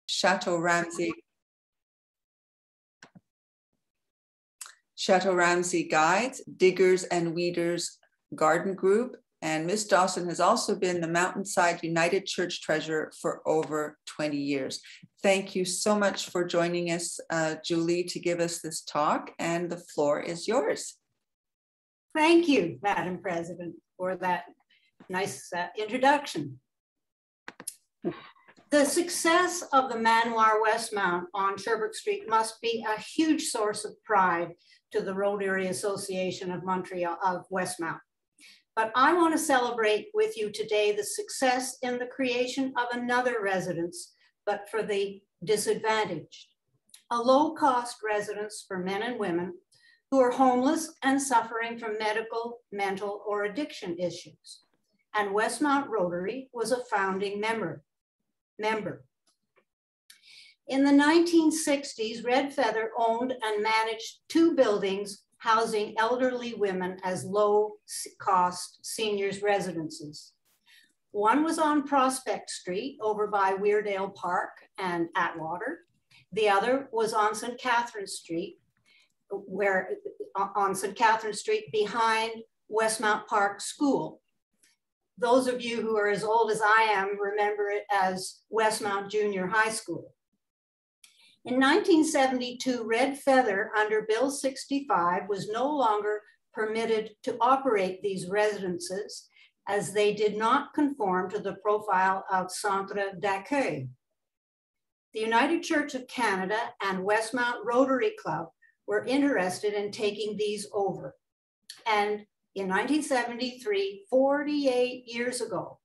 Chateau Ramsey Guides, Diggers and Weeders Garden Group, and Miss Dawson has also been the Mountainside United Church Treasurer for over 20 years. Thank you so much for joining us, Julie, to give us this talk, and the floor is yours. Thank you, Madam President, for that nice introduction. The success of the Manoir Westmount on Sherbrooke Street must be a huge source of pride to the Rotary Association of Montreal of Westmount. But I want to celebrate with you today the success in the creation of another residence, but for the disadvantaged. A low-cost residence for men and women who are homeless and suffering from medical, mental, or addiction issues. And Westmount Rotary was a founding member. In the 1960s, Red Feather owned and managed 2 buildings housing elderly women as low-cost seniors residences. One was on Prospect Street over by Weirdale Park and Atwater. The other was on St. Catherine Street, behind Westmount Park School. Those of you who are as old as I am remember it as Westmount Junior High School. In 1972, Red Feather, under Bill 65, was no longer permitted to operate these residences as they did not conform to the profile of Centre d'accueil. The United Church of Canada and Westmount Rotary Club were interested in taking these over. And in 1973, 48 years ago,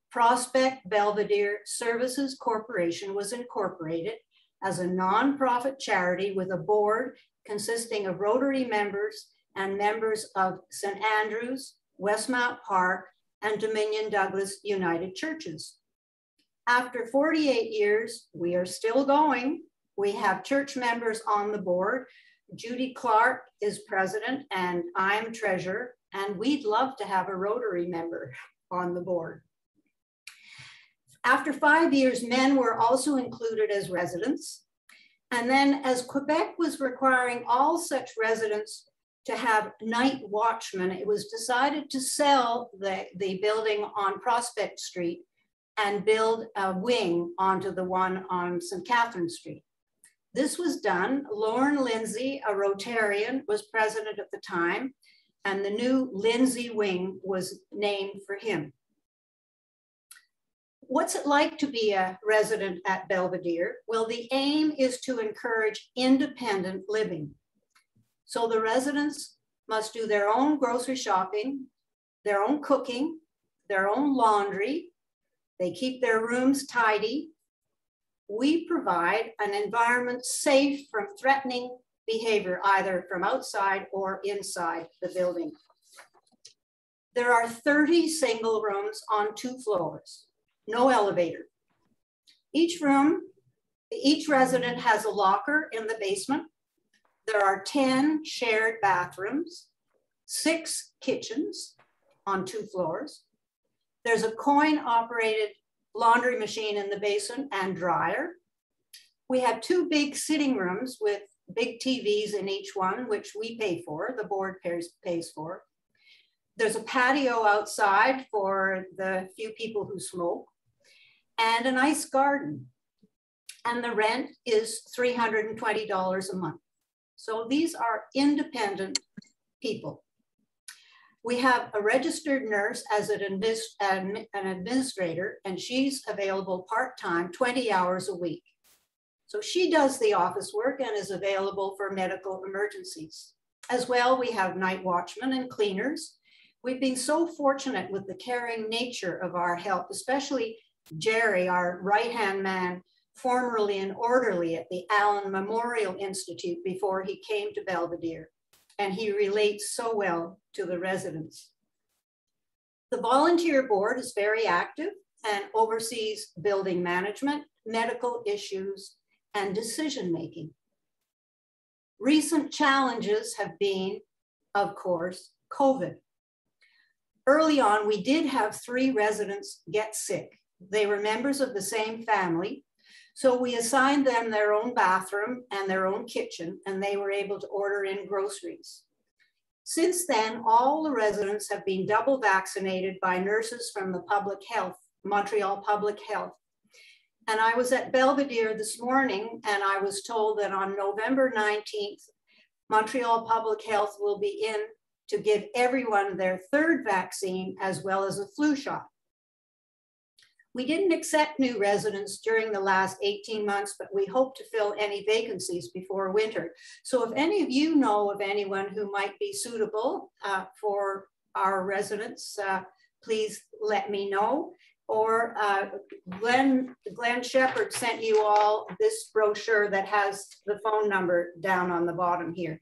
Prospect Belvedere Services Corporation was incorporated as a nonprofit charity with a board consisting of Rotary members and members of St. Andrews, Westmount Park, and Dominion Douglas United Churches. After 48 years, we are still going. We have church members on the board. Judy Clark is president and I'm treasurer, and we'd love to have a Rotary member on the board. After 5 years, men were also included as residents. And then as Quebec was requiring all such residents to have night watchmen, it was decided to sell the building on Prospect Street and build a wing onto the one on St. Catherine Street. This was done. Lorne Lindsay, a Rotarian, was president at the time, and the new Lindsay Wing was named for him. What's it like to be a resident at Belvedere? Well, the aim is to encourage independent living. So the residents must do their own grocery shopping, their own cooking, their own laundry. They keep their rooms tidy. We provide an environment safe from threatening behavior, either from outside or inside the building. There are 30 single rooms on 2 floors. No elevator. Each resident has a locker in the basement. There are 10 shared bathrooms, 6 kitchens on 2 floors. There's a coin-operated laundry machine in the basement and dryer. We have 2 big sitting rooms with big TVs in each one, which we pay for, the board pays for. There's a patio outside for the few people who smoke, and a nice garden. And the rent is $320 a month. So these are independent people. We have a registered nurse as an administrator, and she's available part-time, 20 hours a week. So she does the office work and is available for medical emergencies. As well, we have night watchmen and cleaners. We've been so fortunate with the caring nature of our help, especially Jerry, our right-hand man, formerly an orderly at the Allen Memorial Institute before he came to Belvedere, and he relates so well to the residents. The volunteer board is very active and oversees building management, medical issues, and decision-making. Recent challenges have been, of course, COVID. Early on, we did have 3 residents get sick. They were members of the same family, So we assigned them their own bathroom and their own kitchen, and they were able to order in groceries. Since then, all the residents have been double vaccinated by nurses from the Montreal Public Health. And I was at Belvedere this morning, and I was told that on November 19th, Montreal Public Health will be in to give everyone their third vaccine as well as a flu shot. We didn't accept new residents during the last 18 months, but we hope to fill any vacancies before winter. So if any of you know of anyone who might be suitable for our residents, please let me know. Or Glenn Shepherd sent you all this brochure that has the phone number down on the bottom here.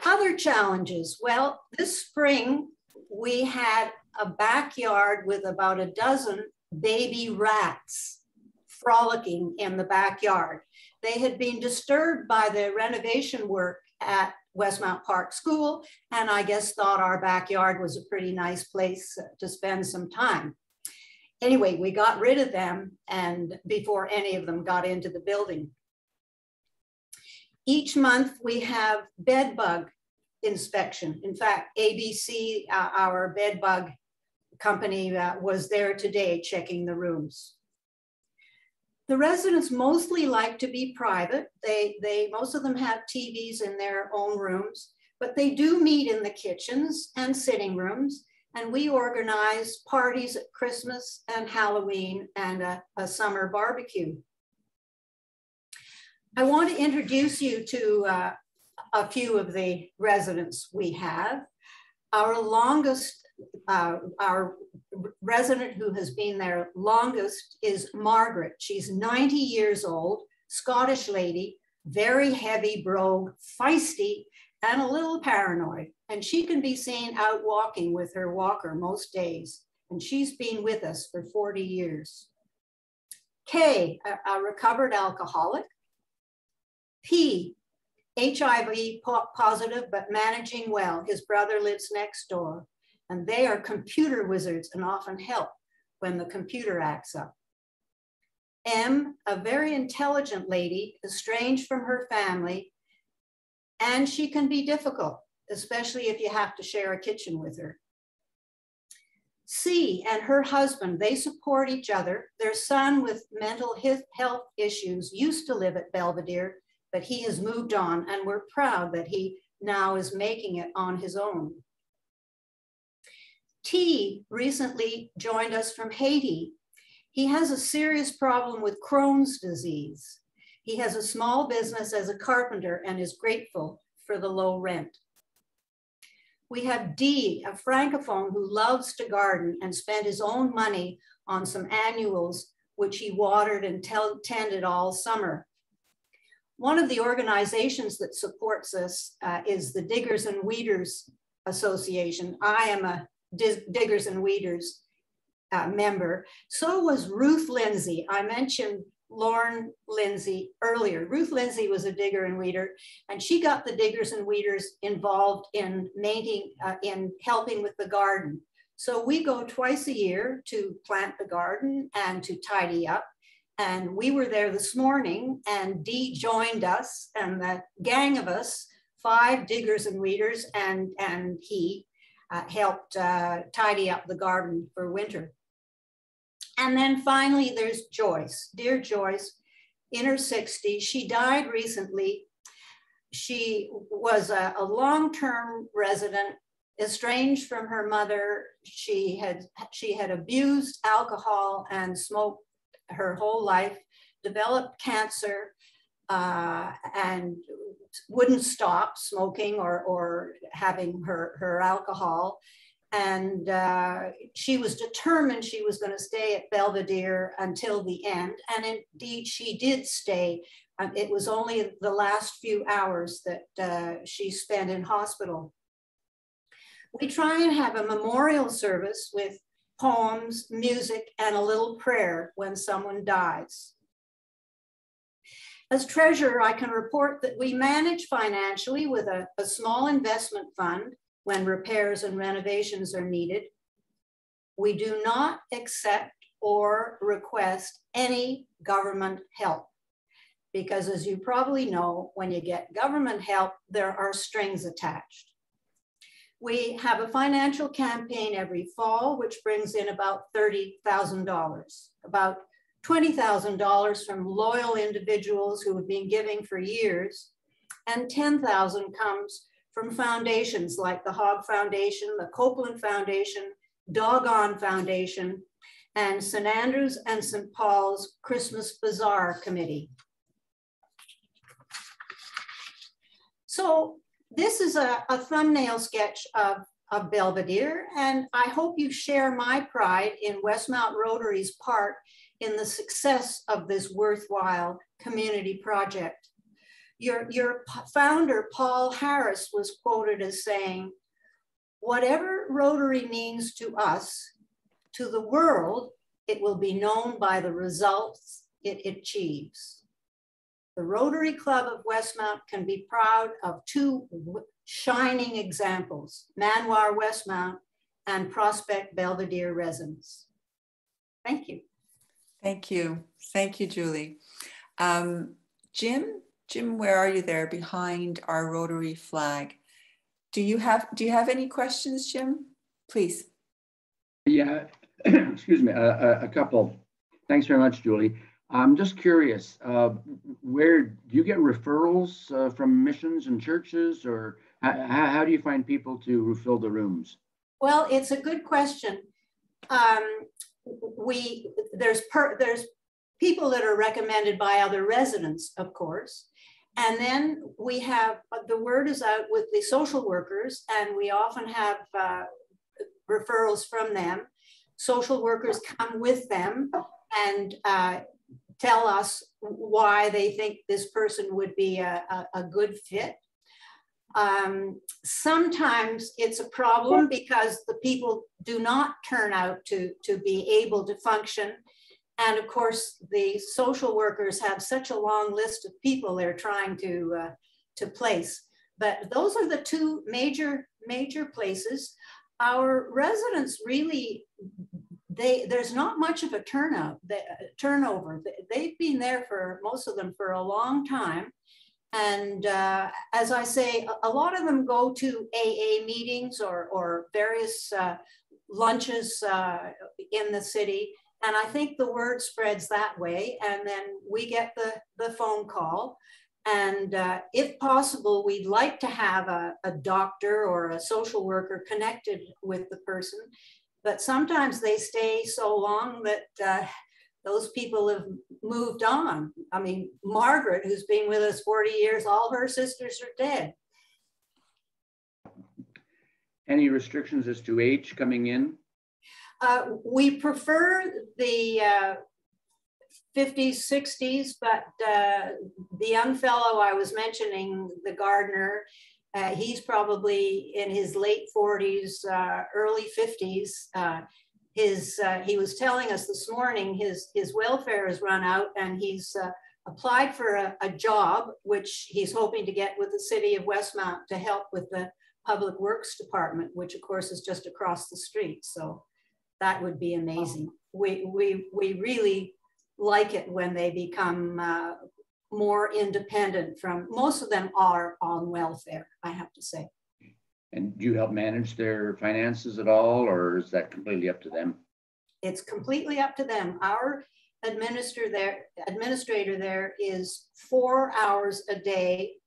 Other challenges. Well, this spring, we had a backyard with about a dozen baby rats frolicking in the backyard. They had been disturbed by the renovation work at Westmount Park School, and I guess thought our backyard was a pretty nice place to spend some time. Anyway, we got rid of them and before any of them got into the building. Each month we have bed bug inspection. In fact, ABC, our bed bug company, was there today checking the rooms. The residents mostly like to be private. Most of them have TVs in their own rooms, but they do meet in the kitchens and sitting rooms. And we organize parties at Christmas and Halloween and a summer barbecue. I want to introduce you to a few of the residents we have. Our resident who has been there longest is Margaret. She's 90 years old, Scottish lady, very heavy brogue, feisty, and a little paranoid. And she can be seen out walking with her walker most days. And she's been with us for 40 years. K, a recovered alcoholic. P, HIV positive, but managing well. His brother lives next door. And they are computer wizards and often help when the computer acts up. M, a very intelligent lady, estranged from her family, and she can be difficult, especially if you have to share a kitchen with her. C and her husband, they support each other. Their son with mental health issues used to live at Belvedere, but he has moved on, and we're proud that he now is making it on his own. T recently joined us from Haiti. He has a serious problem with Crohn's disease. He has a small business as a carpenter and is grateful for the low rent. We have D, a francophone who loves to garden and spent his own money on some annuals, which he watered and tended all summer. One of the organizations that supports us is the Diggers and Weeders Association. I am a Diggers and Weeders member. So was Ruth Lindsay. I mentioned Lauren Lindsay earlier. Ruth Lindsay was a digger and weeder, and she got the Diggers and Weeders involved in helping with the garden. So we go twice a year to plant the garden and to tidy up. And we were there this morning, and Dee joined us, and the gang of us, 5 diggers and weeders, and he helped tidy up the garden for winter. And then finally, there's Joyce. Dear Joyce, in her 60s, she died recently. She was a long-term resident, estranged from her mother. She had abused alcohol and smoked her whole life, developed cancer, and wouldn't stop smoking or having her alcohol. And she was determined she was going to stay at Belvedere until the end. And indeed, she did stay. It was only the last few hours that she spent in hospital. We try and have a memorial service with poems, music, and a little prayer when someone dies. As treasurer, I can report that we manage financially with a small investment fund when repairs and renovations are needed. We do not accept or request any government help. Because as you probably know, when you get government help, there are strings attached. We have a financial campaign every fall, which brings in about $30,000, about $20,000 from loyal individuals who have been giving for years, and $10,000 comes from foundations like the Hogg Foundation, the Copeland Foundation, Doggone Foundation, and St. Andrews and St. Paul's Christmas Bazaar Committee. So this is a thumbnail sketch of Belvedere, and I hope you share my pride in Westmount Rotary's part in the success of this worthwhile community project. Your founder, Paul Harris, was quoted as saying, "Whatever Rotary means to us, to the world, it will be known by the results it achieves." The Rotary Club of Westmount can be proud of two shining examples, Manoir Westmount and Prospect Belvedere Residence. Thank you. Thank you. Thank you, Julie. Jim, where are you there behind our Rotary flag? Do you have any questions, Jim? Please. Yeah, excuse me, a couple. Thanks very much, Julie. I'm just curious, where do you get referrals from missions and churches, or how do you find people to fill the rooms? Well, it's a good question. There's people that are recommended by other residents, of course. And then we have, the word is out with the social workers, and we often have referrals from them. Social workers come with them and tell us why they think this person would be a good fit. Sometimes it's a problem because the people do not turn out to be able to function. And of course, the social workers have such a long list of people they're trying to place. But those are the two major places. Our residents really, there's not much of a turnover. They've been there for, most of them, for a long time. And as I say, a lot of them go to AA meetings or various lunches in the city. And I think the word spreads that way. And then we get the phone call. And if possible, we'd like to have a doctor or a social worker connected with the person. But sometimes they stay so long that those people have moved on. I mean, Margaret, who's been with us 40 years, all her sisters are dead. Any restrictions as to age coming in? We prefer the 50s, 60s, but the young fellow I was mentioning, the gardener, he's probably in his late 40s, early 50s. He was telling us this morning his welfare has run out, and he's applied for a job, which he's hoping to get with the city of Westmount to help with the Public Works Department, which of course is just across the street. So that would be amazing. We really like it when they become more independent from, most of them are on welfare, I have to say. And do you help manage their finances at all, or is that completely up to them? It's completely up to them. Our administrator there is 4 hours a day,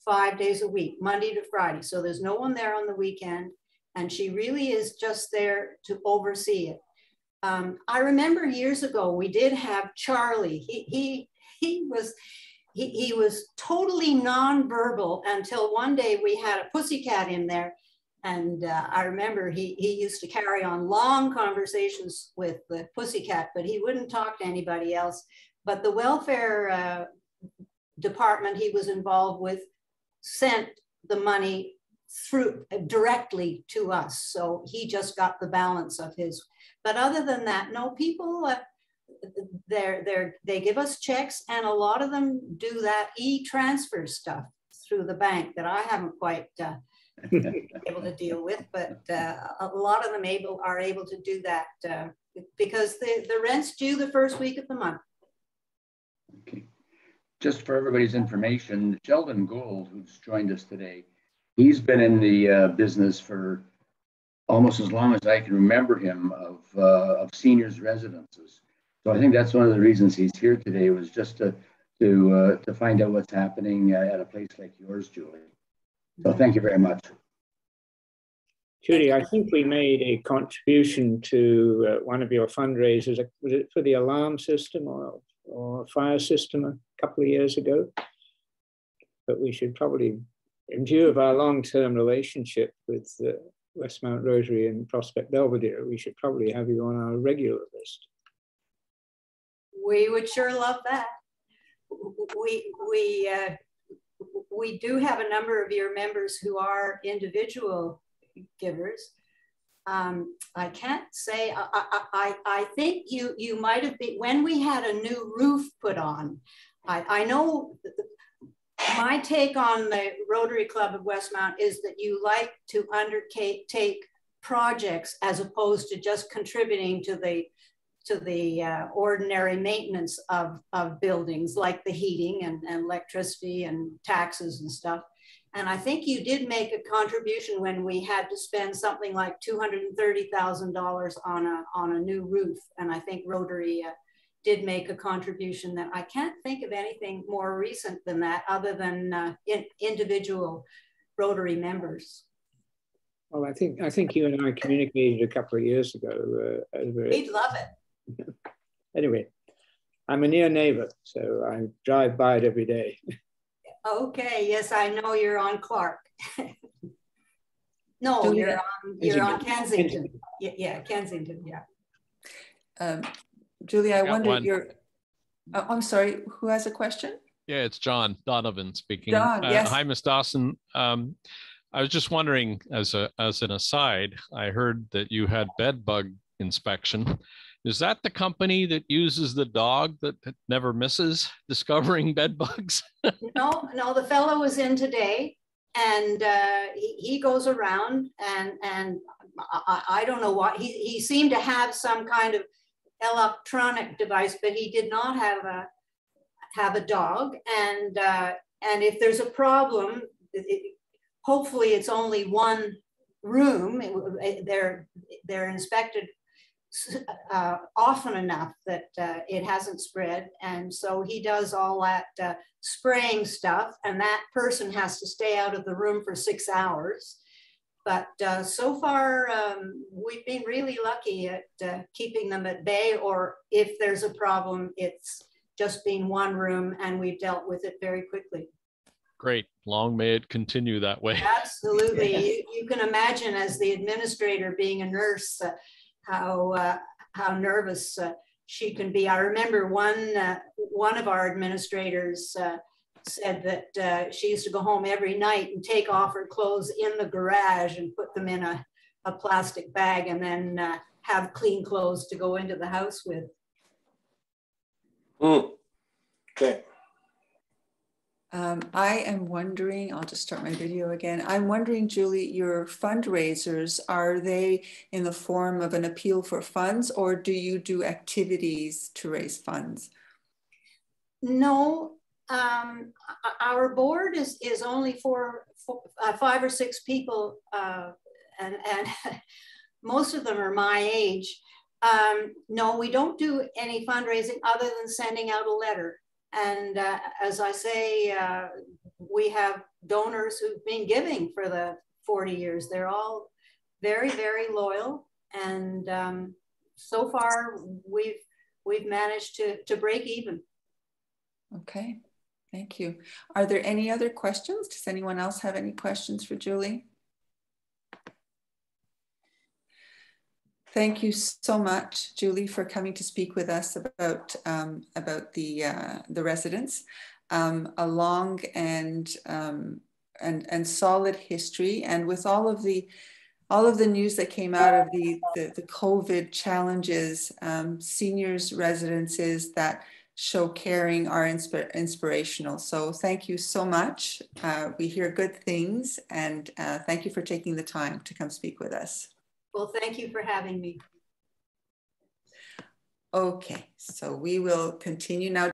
5 days a week, Monday to Friday. So there's no one there on the weekend, and she really is just there to oversee it. I remember years ago, we did have Charlie. He was totally nonverbal until one day we had a pussycat in there. And I remember he used to carry on long conversations with the pussycat, but he wouldn't talk to anybody else. But the welfare department he was involved with sent the money through directly to us. So he just got the balance of his. But other than that, no, people, they give us checks, and a lot of them do that e-transfer stuff through the bank that I haven't quite able to deal with, but a lot of them are able to do that because the rent's due the first week of the month. Okay. Just for everybody's information, Sheldon Gould, who's joined us today, he's been in the business for almost as long as I can remember him of seniors residences. So I think that's one of the reasons he's here today, was just to find out what's happening at a place like yours, Julie. So thank you very much. Judy, I think we made a contribution to one of your fundraisers. Was it for the alarm system or fire system a couple of years ago? But we should probably, in view of our long-term relationship with Westmount Rotary and Prospect Belvedere, we should probably have you on our regular list. We would sure love that. We do have a number of your members who are individual givers. I can't say, I think you might have been, when we had a new roof put on, I know my take on the Rotary Club of Westmount is that you like to undertake projects as opposed to just contributing to the ordinary maintenance of buildings, like the heating and electricity and taxes and stuff. And I think you did make a contribution when we had to spend something like $230,000 on a new roof. And I think Rotary did make a contribution. That I can't think of anything more recent than that, other than individual Rotary members. Well, I think you and I communicated a couple of years ago. We'd love it. Anyway, I'm a near neighbor, so I drive by it every day. Okay, yes, I know you're on Clark. No, you're on Kensington. Yeah, Kensington, yeah. Julie, I wonder I'm sorry, who has a question? Yeah, it's John Donovan speaking. John, yes. Hi, Ms. Dawson. I was just wondering, as an aside, I heard that you had bed bug inspection. Is that the company that uses the dog that never misses discovering bed bugs? No, the fellow was in today, and he goes around, and I don't know what, he seemed to have some kind of electronic device, but he did not have a dog. And if there's a problem, hopefully it's only one room. They're inspected often enough that it hasn't spread, and so he does all that spraying stuff, and that person has to stay out of the room for 6 hours. But so far we've been really lucky at keeping them at bay, or if there's a problem, it's just been one room and we've dealt with it very quickly. Great, long may it continue that way. Absolutely. Yes. You can imagine, as the administrator, being a nurse, how nervous she can be. I remember one of our administrators said that she used to go home every night and take off her clothes in the garage and put them in a plastic bag, and then have clean clothes to go into the house with. Okay. I am wondering, I'll just start my video again. I'm wondering, Julie, your fundraisers, are they in the form of an appeal for funds, or do you do activities to raise funds? No, our board is only for 5 or 6 people, and most of them are my age. No, we don't do any fundraising other than sending out a letter. And as I say, we have donors who've been giving for the 40 years. They're all very, very loyal. And so far, we've managed to break even. Okay, thank you. Are there any other questions? Does anyone else have any questions for Julie? Thank you so much, Julie, for coming to speak with us about the residence. A long and solid history, and with all of the news that came out of the COVID challenges, seniors residences that show caring are inspirational. So thank you so much. We hear good things, and thank you for taking the time to come speak with us. Well, thank you for having me. Okay, so we will continue now.